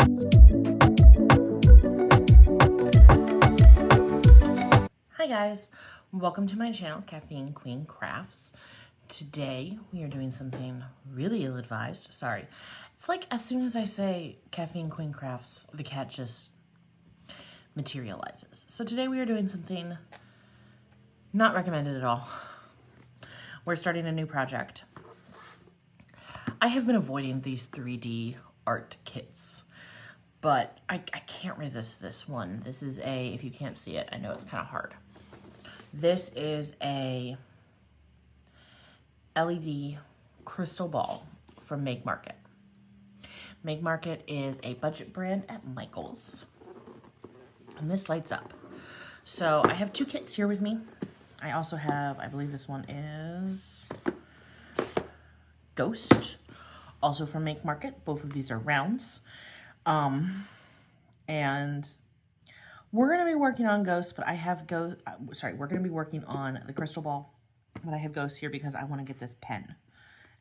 Hi guys, welcome to my channel, Caffeine Queen Crafts. Today we are doing something really ill-advised. Sorry. It's like as soon as I say Caffeine Queen Crafts, the cat just materializes. So today we are doing something not recommended at all. We're starting a new project. I have been avoiding these 3D art kits, but I can't resist this one. This is a, if you can't see it, I know it's kind of hard. This is a LED crystal ball from Make Market. Make Market is a budget brand at Michael's, and this lights up. So I have two kits here with me. I also have, I believe this one is Ghost, also from Make Market. Both of these are rounds. And we're going to be working on Ghost, but I have we're going to be working on the crystal ball, but I have Ghost here because I want to get this pen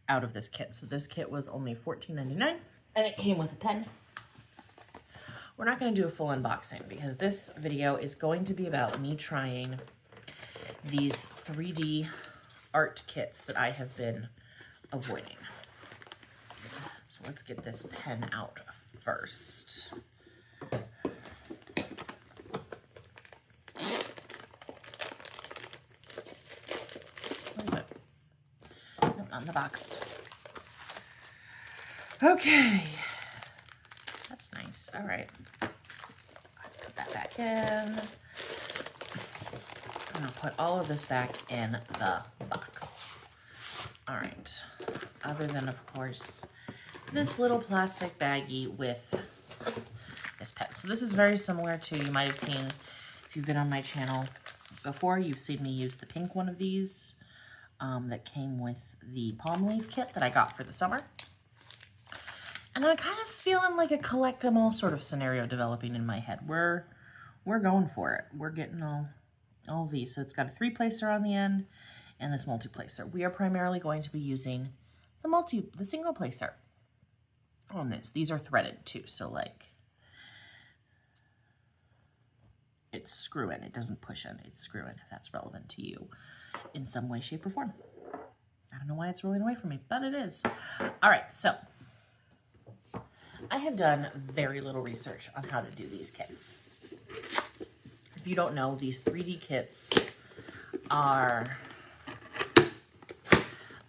out of this kit. So this kit was only $14.99 and it came with a pen. We're not going to do a full unboxing because this video is going to be about me trying these 3D art kits that I have been avoiding. So let's get this pen out first. Where is it? Nope, not in the box. Okay. That's nice. All right. Put that back in. I'm gonna put all of this back in the box. All right. Other than, of course, this little plastic baggie with this pen. So this is very similar to, you might have seen, if you've been on my channel before, you've seen me use the pink one of these that came with the palm leaf kit that I got for the summer. And I'm kind of feeling like a collect them all sort of scenario developing in my head. We're going for it. We're getting all of these. So it's got a 3-placer on the end and this multi-placer. We are primarily going to be using the single placer on this. These are threaded too, so like it's screw in. It doesn't push in, it's screw in, if that's relevant to you in some way, shape, or form. I don't know why it's rolling away from me, but it is. All right, so I have done very little research on how to do these kits. If you don't know, these 3D kits are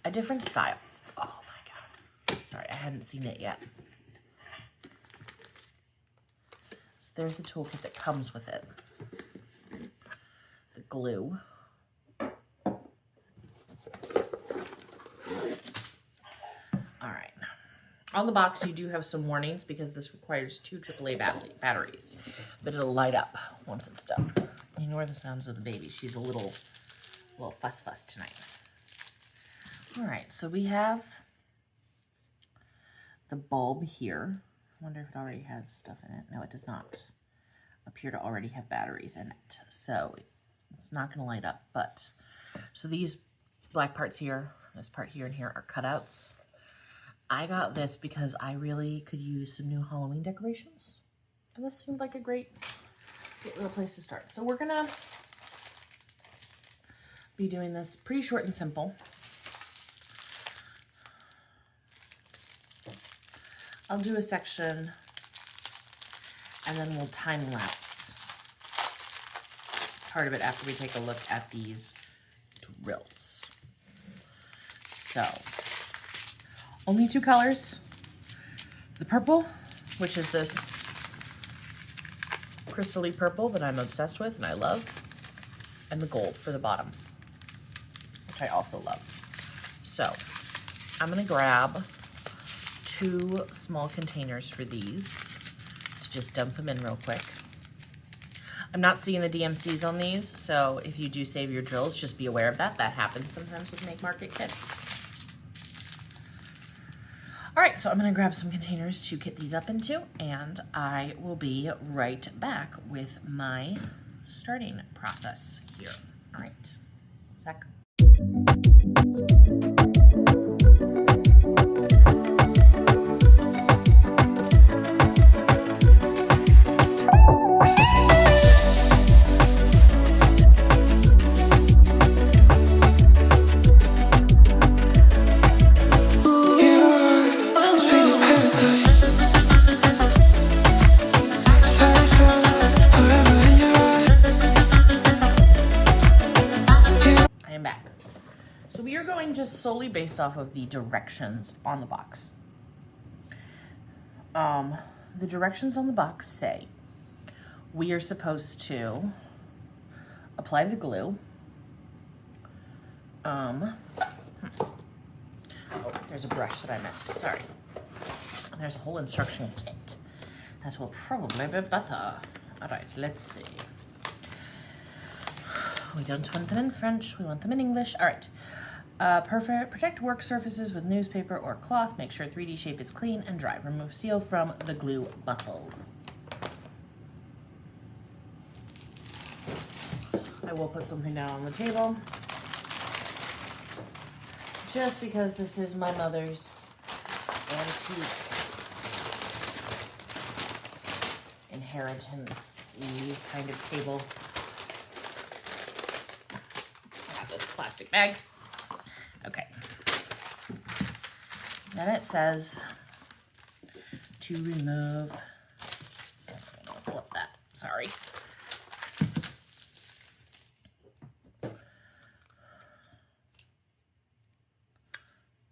a different style. Oh my God. Sorry, I hadn't seen it yet. So there's the toolkit that comes with it. The glue. All right. On the box, you do have some warnings because this requires 2 AAA batteries, but it'll light up once it's done. Ignore the sounds of the baby. She's a little fuss tonight. All right, so we have the bulb here. I wonder if it already has stuff in it. No, it does not appear to already have batteries in it. So it's not gonna light up, but, so these black parts here, this part here and here are cutouts. I got this because I really could use some new Halloween decorations. And this seemed like a great little place to start. So we're gonna be doing this pretty short and simple. I'll do a section and then we'll time lapse part of it after we take a look at these drills. So, only 2 colors. The purple, which is this crystally purple that I'm obsessed with and I love, and the gold for the bottom, which I also love. So, I'm gonna grab 2 small containers for these to just dump them in real quick. I'm not seeing the DMCs on these, so if you do save your drills, just be aware of that. That happens sometimes with Make Market kits. All right, so I'm gonna grab some containers to kit these up into, and I will be right back with my starting process here. All right, sec. solely based off of the directions on the box. The directions on the box say we are supposed to apply the glue. Oh, there's a brush that I missed, sorry. And there's a whole instruction kit. That will probably be better. All right, let's see. We don't want them in French, we want them in English. All right. Protect work surfaces with newspaper or cloth. Make sure 3D shape is clean and dry. Remove seal from the glue bottle. I will put something down on the table. Just because this is my mother's antique inheritance-y kind of table. I have this plastic bag. Okay. Then it says to remove, I'll flip that, sorry.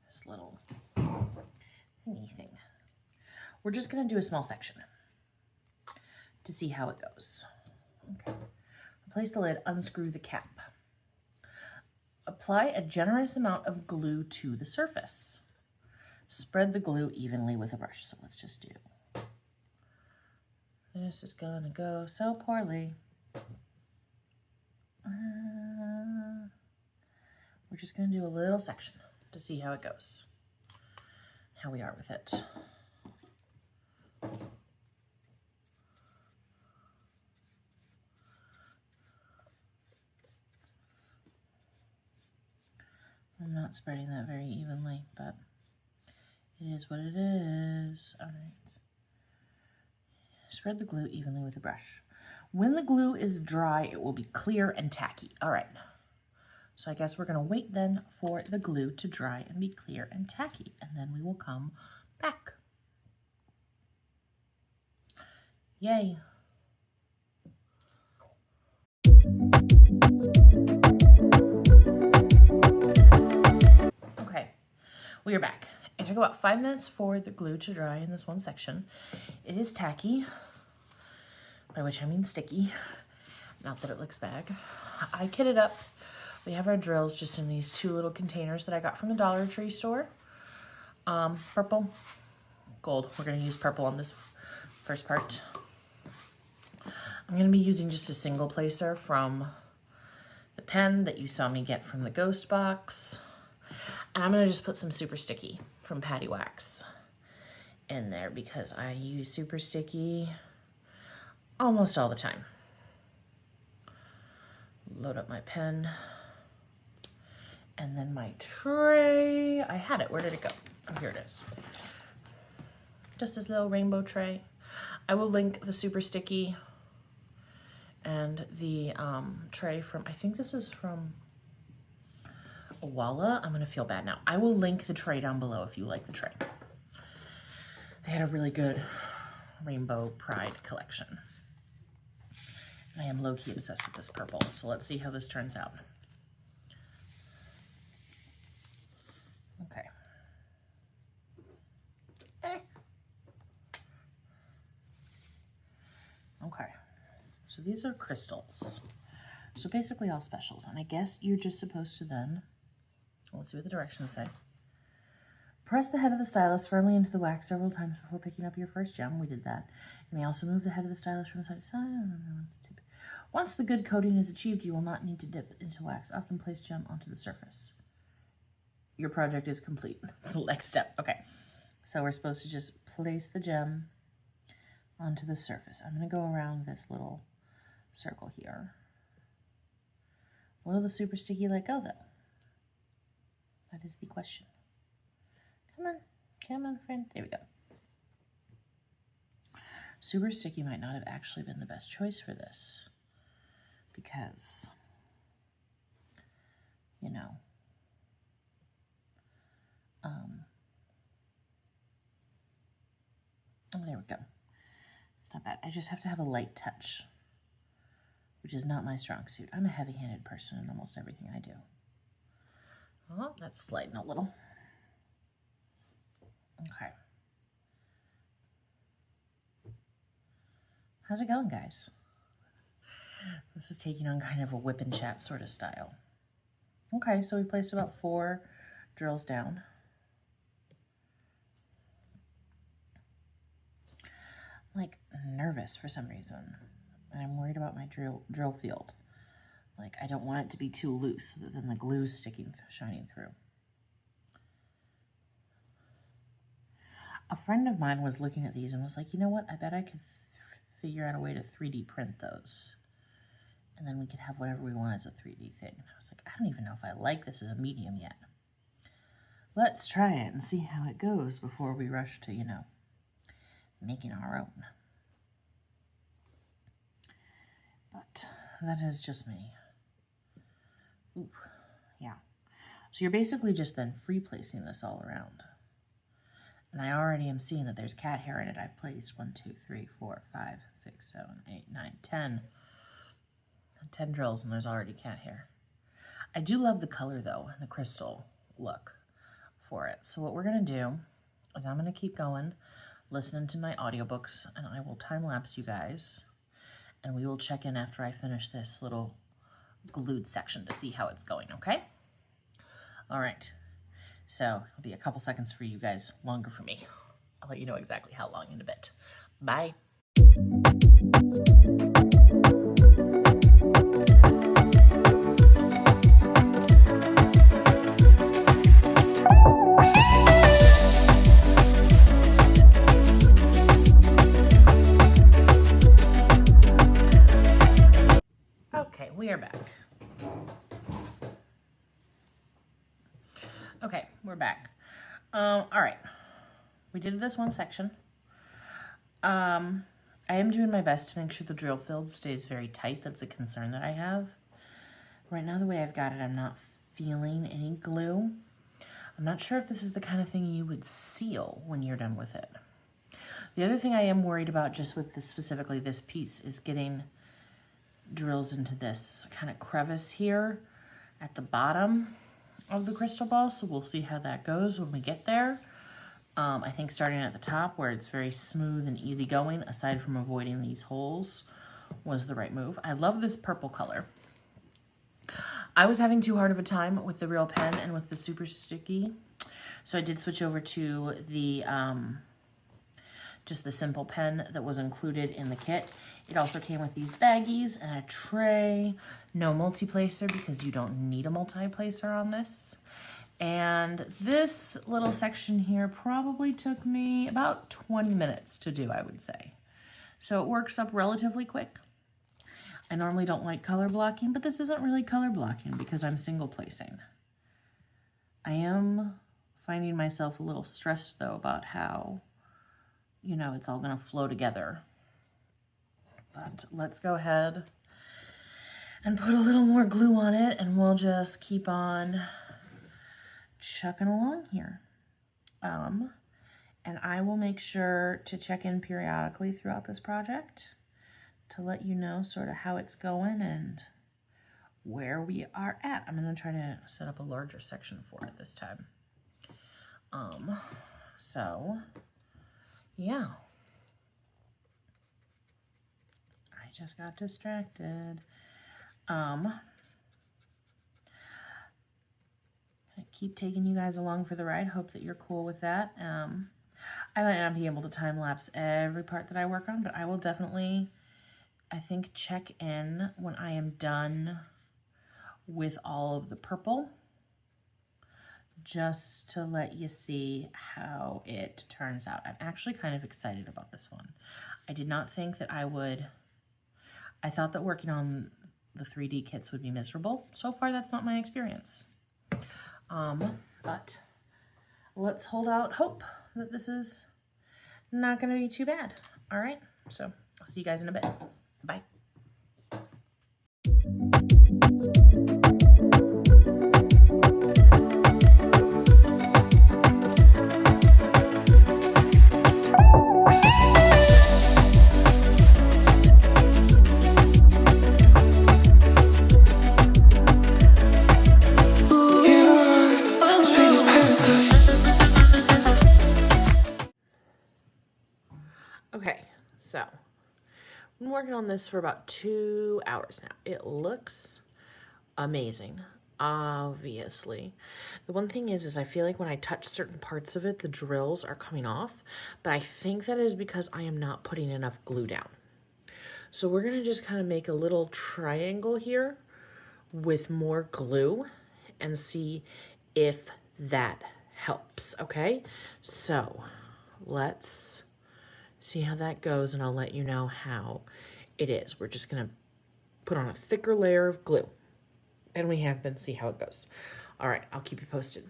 This little thingy thing. We're just gonna do a small section to see how it goes. Okay. Replace the lid, unscrew the cap. Apply a generous amount of glue to the surface. Spread the glue evenly with a brush. So let's just do. This is gonna go so poorly. We're just gonna do a little section to see how it goes, how we are with it. I'm not spreading that very evenly, but it is what it is. All right. Spread the glue evenly with a brush. When the glue is dry, it will be clear and tacky. All right. So I guess we're gonna wait then for the glue to dry and be clear and tacky, and then we will come back. Yay. Okay, we are back. It took about 5 minutes for the glue to dry in this one section. It is tacky, by which I mean sticky. Not that it looks bad. I kitted up. We have our drills just in these 2 little containers that I got from the Dollar Tree store. Purple, gold. We're gonna use purple on this first part. I'm gonna be using just a single placer from the pen that you saw me get from the Ghost box. And I'm gonna just put some Super Sticky from Patty Wax in there because I use Super Sticky almost all the time. Load up my pen. And then my tray, I had it, where did it go? Oh, here it is. Just this little rainbow tray. I will link the Super Sticky and the tray from, I think this is from Walla. I'm gonna feel bad now. I will link the tray down below if you like the tray. They had a really good Rainbow Pride collection. I am low-key obsessed with this purple, so let's see how this turns out. Okay. Okay, so these are crystals. So basically all specials, and I guess you're just supposed to then, let's see what the directions say. Press the head of the stylus firmly into the wax several times before picking up your first gem. We did that. You may also move the head of the stylus from side to side. Once the good coating is achieved, you will not need to dip into wax. Often place gem onto the surface. Your project is complete. That's the next step. Okay, so we're supposed to just place the gem onto the surface. I'm going to go around this little circle here. Will the Super Sticky let go, though? That is the question. Come on, friend. There we go. Super Sticky might not have actually been the best choice for this because, you know, oh, there we go. It's not bad. I just have to have a light touch, which is not my strong suit. I'm a heavy-handed person in almost everything I do. Oh, that's sliding a little. Okay. How's it going, guys? This is taking on kind of a whip and chat sort of style. Okay, so we placed about 4 drills down. I'm like nervous for some reason, and I'm worried about my drill field. Like, I don't want it to be too loose so that then the glue's shining through. A friend of mine was looking at these and was like, you know what, I bet I could figure out a way to 3D print those. And then we could have whatever we want as a 3D thing. And I was like, I don't even know if I like this as a medium yet. Let's try it and see how it goes before we rush to, you know, making our own. But that is just me. Ooh, yeah. So you're basically just then free placing this all around. And I already am seeing that there's cat hair in it. I've placed 1, 2, 3, 4, 5, 6, 7, 8, 9, 10 drills, and there's already cat hair. I do love the color though, and the crystal look for it. So what we're gonna do is I'm gonna keep going, listening to my audiobooks, and I will time lapse you guys, and we will check in after I finish this little glued section to see how it's going, okay? All right, so it'll be a couple seconds for you guys, longer for me. I'll let you know exactly how long in a bit. Bye. Okay, we are back. Okay, we're back. All right, we did this one section. I am doing my best to make sure the drill field stays very tight. That's a concern that I have. Right now, the way I've got it, I'm not feeling any glue. I'm not sure if this is the kind of thing you would seal when you're done with it. The other thing I am worried about just with this, specifically this piece, is getting drills into this kind of crevice here at the bottom of the crystal ball. So we'll see how that goes when we get there. I think starting at the top where it's very smooth and easy going, aside from avoiding these holes, was the right move. I love this purple color. I was having too hard of a time with the real pen and with the super sticky, so I did switch over to the just the simple pen that was included in the kit. It also came with these baggies and a tray, no multi-placer because you don't need a multi-placer on this. And this little section here probably took me about 20 minutes to do, I would say. So it works up relatively quick. I normally don't like color blocking, but this isn't really color blocking because I'm single placing. I am finding myself a little stressed though about how, you know, it's all gonna flow together. But let's go ahead and put a little more glue on it, and we'll just keep on chucking along here. And I will make sure to check in periodically throughout this project to let you know sort of how it's going and where we are at. I'm gonna try to set up a larger section for it this time. So yeah. I just got distracted. I keep taking you guys along for the ride. Hope that you're cool with that. I might not be able to time lapse every part that I work on, but I will definitely, I think, check in when I am done with all of the purple, just to let you see how it turns out. I'm actually kind of excited about this one. I did not think that I would. I thought that working on the 3D kits would be miserable. So far, that's not my experience. But let's hold out hope that this is not going to be too bad. All right, so I'll see you guys in a bit. Bye. Okay, so I've been working on this for about 2 hours now. It looks amazing, obviously. The one thing is I feel like when I touch certain parts of it, the drills are coming off, but I think that is because I am not putting enough glue down. So we're gonna just kind of make a little triangle here with more glue and see if that helps, okay? So let's see how that goes, and I'll let you know how it is. We're just gonna put on a thicker layer of glue than we have been, see how it goes. All right, I'll keep you posted.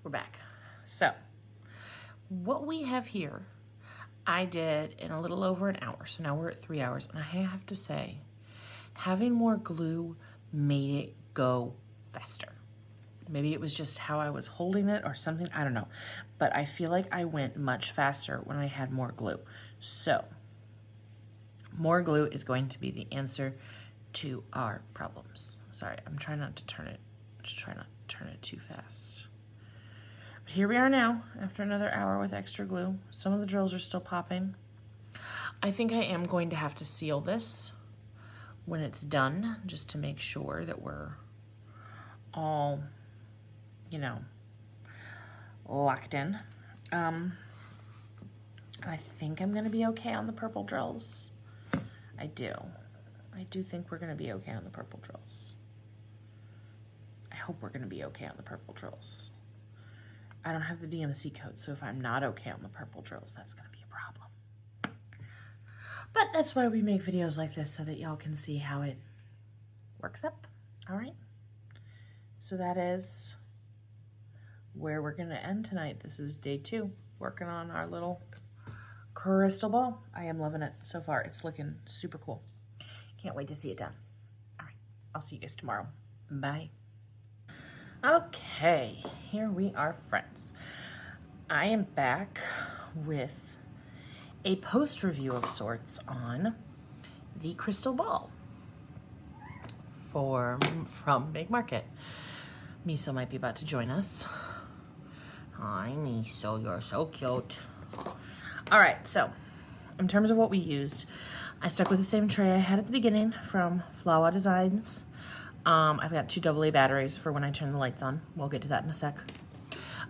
We're back. So what we have here, I did in a little over an hour. So now we're at 3 hours, and I have to say, having more glue made it go faster. Maybe it was just how I was holding it or something, I don't know. But I feel like I went much faster when I had more glue. So more glue is going to be the answer to our problems. Sorry, I'm trying not to turn it, just try not to turn it too fast. But here we are now, after another hour with extra glue. Some of the drills are still popping. I think I am going to have to seal this when it's done, just to make sure that we're all, you know, locked in. I think I'm gonna be okay on the purple drills. I do think we're gonna be okay on the purple drills. I hope we're gonna be okay on the purple drills. I don't have the DMC code, so if I'm not okay on the purple drills, that's gonna be a problem. But that's why we make videos like this, so that y'all can see how it works up, all right? So that is where we're gonna end tonight. This is day 2, working on our little crystal ball. I am loving it so far. It's looking super cool. Can't wait to see it done. All right, I'll see you guys tomorrow. Bye. Okay, here we are, friends. I am back with a post review of sorts on the crystal ball from Big Market. Miso might be about to join us. Hi, Miso, you're so cute. All right, so in terms of what we used, I stuck with the same tray I had at the beginning from Flower Designs. I've got 2 AA batteries for when I turn the lights on. We'll get to that in a sec.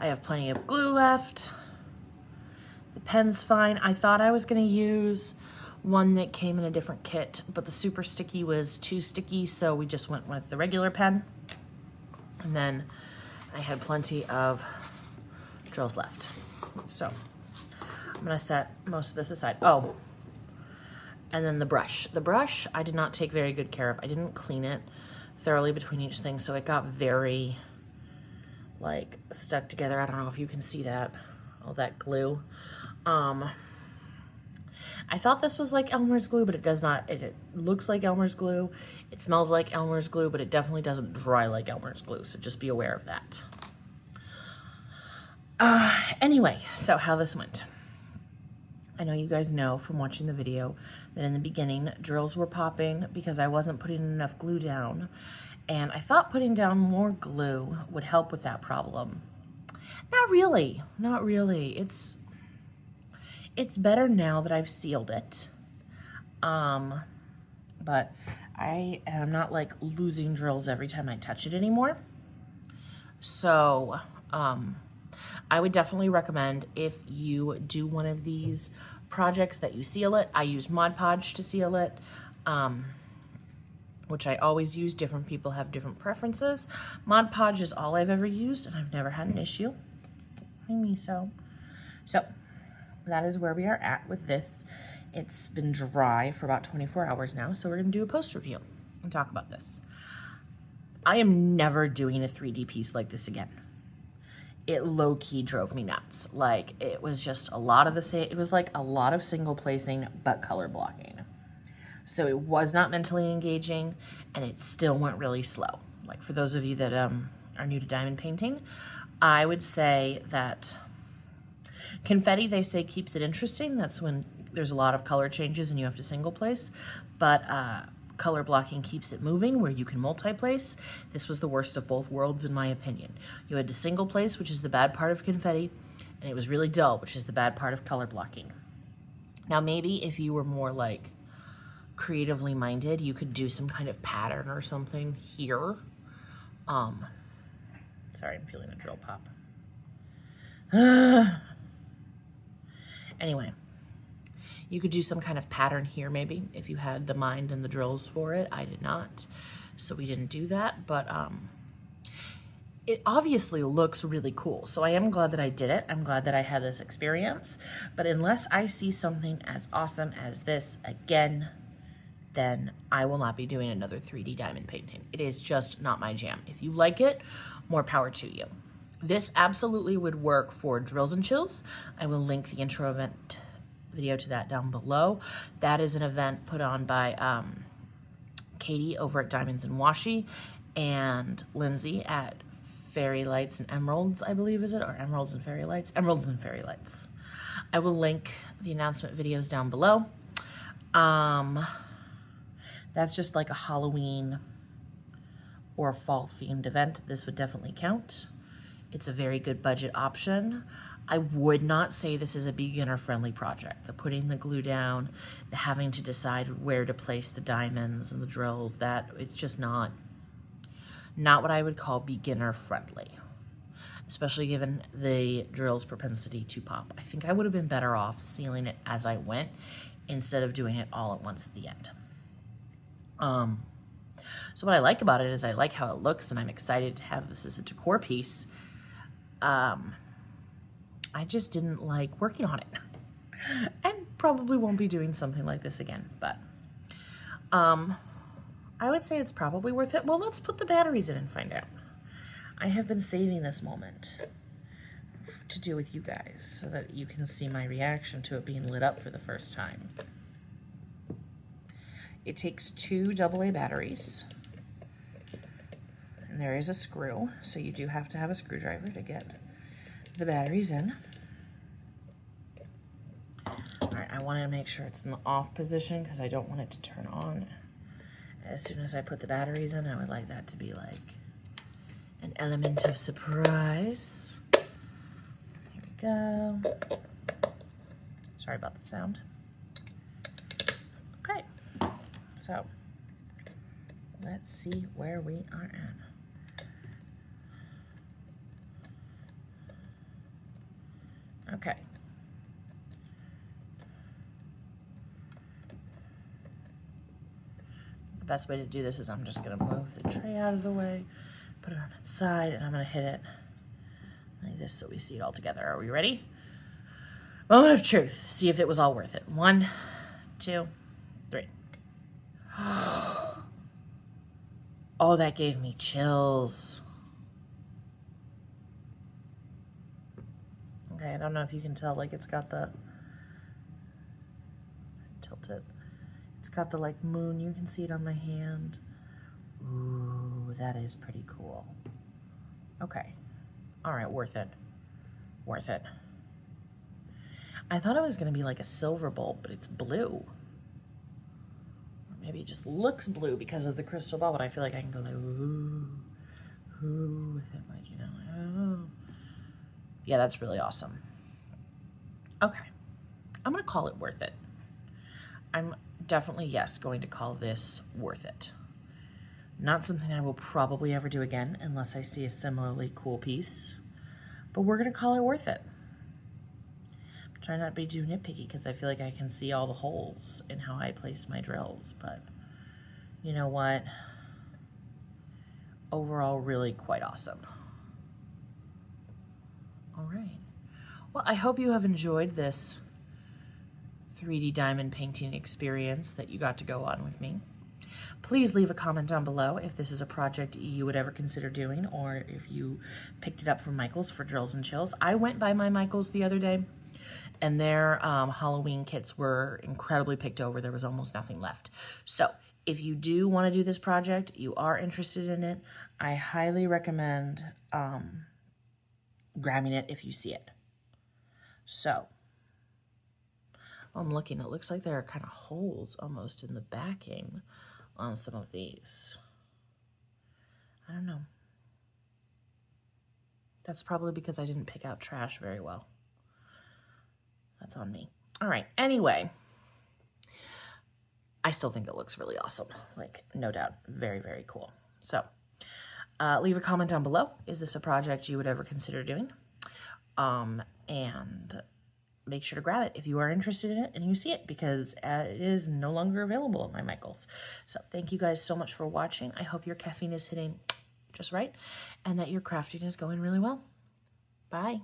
I have plenty of glue left. The pen's fine. I thought I was gonna use one that came in a different kit, but the super sticky was too sticky, so we just went with the regular pen. And then I had plenty of drills left. So I'm gonna set most of this aside. Oh, and then the brush. The brush I did not take very good care of. I didn't clean it thoroughly between each thing, so it got very like stuck together. I don't know if you can see that, all that glue. I thought this was like Elmer's glue, but it does not. It looks like Elmer's glue. It smells like Elmer's glue, but it definitely doesn't dry like Elmer's glue, so just be aware of that. Anyway, so how this went. I know you guys know from watching the video that in the beginning, drills were popping because I wasn't putting enough glue down. And I thought putting down more glue would help with that problem. Not really, not really. It's better now that I've sealed it. But I am not like losing drills every time I touch it anymore. So, I would definitely recommend, if you do one of these projects, that you seal it. I use Mod Podge to seal it, which I always use. Different people have different preferences. Mod Podge is all I've ever used, and I've never had an issue. Hi, Miso. So that is where we are at with this. It's been dry for about 24 hours now, so we're gonna do a post review and talk about this. I am never doing a 3D piece like this again. It low-key drove me nuts. Like, it was just a lot of the same. It was like a lot of single placing, but color blocking. So it was not mentally engaging, and it still went really slow. Like, for those of you that are new to diamond painting, I would say that confetti, they say, keeps it interesting. That's when there's a lot of color changes and you have to single place. But color blocking keeps it moving, where you can multi-place. This was the worst of both worlds, in my opinion. You had to single place, which is the bad part of confetti, and it was really dull, which is the bad part of color blocking. Now, maybe if you were more like creatively minded, you could do some kind of pattern or something here. Sorry, I'm feeling a drill pop. Anyway, you could do some kind of pattern here maybe if you had the mind and the drills for it. I did not, so we didn't do that, but it obviously looks really cool. So I am glad that I did it. I'm glad that I had this experience, but unless I see something as awesome as this again, then I will not be doing another 3D diamond painting. It is just not my jam. If you like it, more power to you. This absolutely would work for Drills and Chills. I will link the intro event video to that down below. That is an event put on by Katie over at Diamonds and Washi and Lindsay at Fairy Lights and Emeralds, I believe, is it? Or Emeralds and Fairy Lights? Emeralds and Fairy Lights. I will link the announcement videos down below. That's just like a Halloween or fall themed event. This would definitely count. It's a very good budget option. I would not say this is a beginner-friendly project. The putting the glue down, the having to decide where to place the diamonds and the drills, that it's just not what I would call beginner-friendly, especially given the drill's propensity to pop. I think I would have been better off sealing it as I went instead of doing it all at once at the end. So what I like about it is I like how it looks, and I'm excited to have this as a decor piece. I just didn't like working on it. I probably won't be doing something like this again, but I would say it's probably worth it. Well, let's put the batteries in and find out. I have been saving this moment to do with you guys so that you can see my reaction to it being lit up for the first time. It takes 2 AA batteries, and there is a screw, so you do have to have a screwdriver to get the batteries in. All right, I want to make sure it's in the off position because I don't want it to turn on. As soon as I put the batteries in, I would like that to be like an element of surprise. Here we go. Sorry about the sound. Okay, so let's see where we are at. Okay. The best way to do this is I'm just going to move the tray out of the way, put it on its side, and I'm going to hit it like this so we see it all together. Are we ready? Moment of truth. See if it was all worth it. 1, 2, 3. Oh, that gave me chills. Okay, I don't know if you can tell, like it's got the, tilt it. It's got the like moon, you can see it on my hand. Ooh, that is pretty cool. Okay, all right, worth it, worth it. I thought it was gonna be like a silver bulb, but it's blue. Or maybe it just looks blue because of the crystal ball, but I feel like I can go like, ooh, ooh, with it, like, you know, like, oh. Yeah, that's really awesome. Okay, I'm gonna call it worth it. I'm definitely, yes, going to call this worth it. Not something I will probably ever do again unless I see a similarly cool piece, but we're gonna call it worth it. I'm trying not to be too nitpicky because I feel like I can see all the holes in how I place my drills, but you know what? Overall, really quite awesome. All right. Well, I hope you have enjoyed this 3D diamond painting experience that you got to go on with me. Please leave a comment down below if this is a project you would ever consider doing, or if you picked it up from Michael's for Drills and Chills. I went by my Michael's the other day, and their Halloween kits were incredibly picked over. There was almost nothing left. So if you do want to do this project, you are interested in it, I highly recommend grabbing it if you see it. So I'm looking, it looks like there are kind of holes almost in the backing on some of these. I don't know. That's probably because I didn't pick out trash very well. That's on me. All right, anyway, I still think it looks really awesome. Like, no doubt, very, very cool. So leave a comment down below. Is this a project you would ever consider doing? And make sure to grab it if you are interested in it and you see it, because it is no longer available at my Michaels. So thank you guys so much for watching. I hope your caffeine is hitting just right and that your crafting is going really well. Bye.